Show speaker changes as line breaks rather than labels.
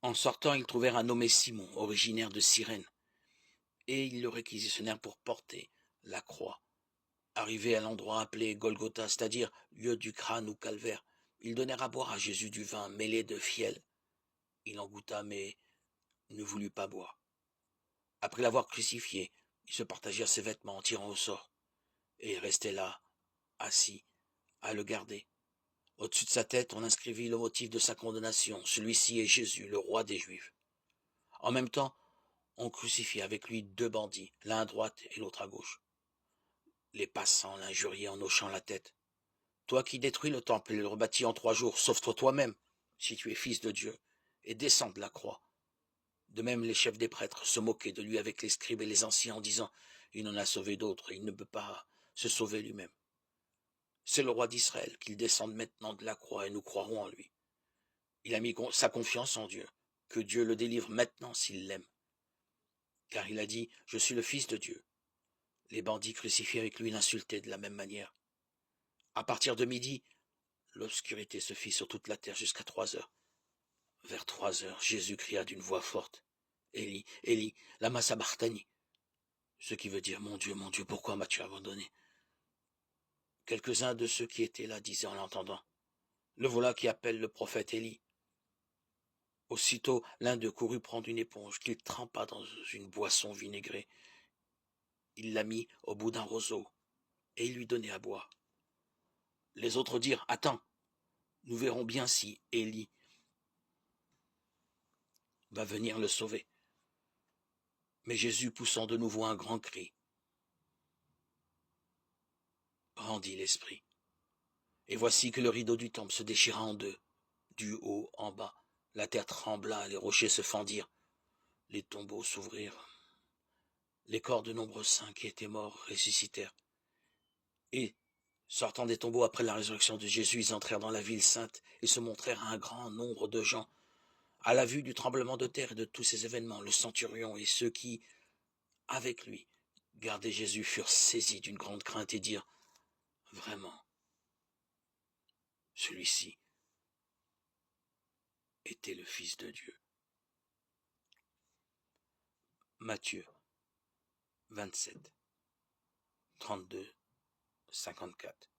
En sortant, ils trouvèrent un nommé Simon, originaire de Cyrène, et ils le réquisitionnèrent pour porter la croix. Arrivés à l'endroit appelé Golgotha, c'est-à-dire lieu du crâne ou calvaire, ils donnèrent à boire à Jésus du vin mêlé de fiel. Il en goûta, mais ne voulut pas boire. Après l'avoir crucifié, ils se partagèrent ses vêtements en tirant au sort, et restaient là, assis, à le garder. Au-dessus de sa tête, on inscrivit le motif de sa condamnation. Celui-ci est Jésus, le roi des Juifs. En même temps, on crucifiait avec lui 2 bandits, l'un à droite et l'autre à gauche. Les passants l'injuriaient en hochant la tête. Toi qui détruis le temple et le rebâtis en 3 jours, sauve-toi toi-même, si tu es fils de Dieu, et descends de la croix. De même, les chefs des prêtres se moquaient de lui avec les scribes et les anciens en disant « Il en a sauvé d'autres, et il ne peut pas se sauver lui-même. C'est le roi d'Israël, qu'il descende maintenant de la croix, et nous croirons en lui. Il a mis sa confiance en Dieu, que Dieu le délivre maintenant s'il l'aime. Car il a dit « Je suis le fils de Dieu ». Les bandits crucifiés avec lui l'insultaient de la même manière. À partir de midi, l'obscurité se fit sur toute la terre jusqu'à 3 heures. Vers 3 heures, Jésus cria d'une voix forte « Élie, Élie, lama sabachthani » ce qui veut dire « Mon Dieu, pourquoi m'as-tu abandonné » Quelques-uns de ceux qui étaient là disaient en l'entendant « Le voilà qui appelle le prophète Élie ». Aussitôt, l'un d'eux courut prendre une éponge qu'il trempa dans une boisson vinaigrée. Il la mit au bout d'un roseau, et il lui donnait à boire. Les autres dirent « Attends, nous verrons bien si Élie va venir le sauver. » Mais Jésus, poussant de nouveau un grand cri, rendit l'esprit. Et voici que le rideau du temple se déchira en 2, du haut en bas. La terre trembla, les rochers se fendirent, les tombeaux s'ouvrirent. Les corps de nombreux saints qui étaient morts ressuscitèrent. Et, sortant des tombeaux après la résurrection de Jésus, ils entrèrent dans la ville sainte et se montrèrent à un grand nombre de gens. À la vue du tremblement de terre et de tous ces événements, le centurion et ceux qui, avec lui, gardaient Jésus furent saisis d'une grande crainte et dirent « Vraiment, celui-ci était le Fils de Dieu. » Matthieu 27, 32, 54.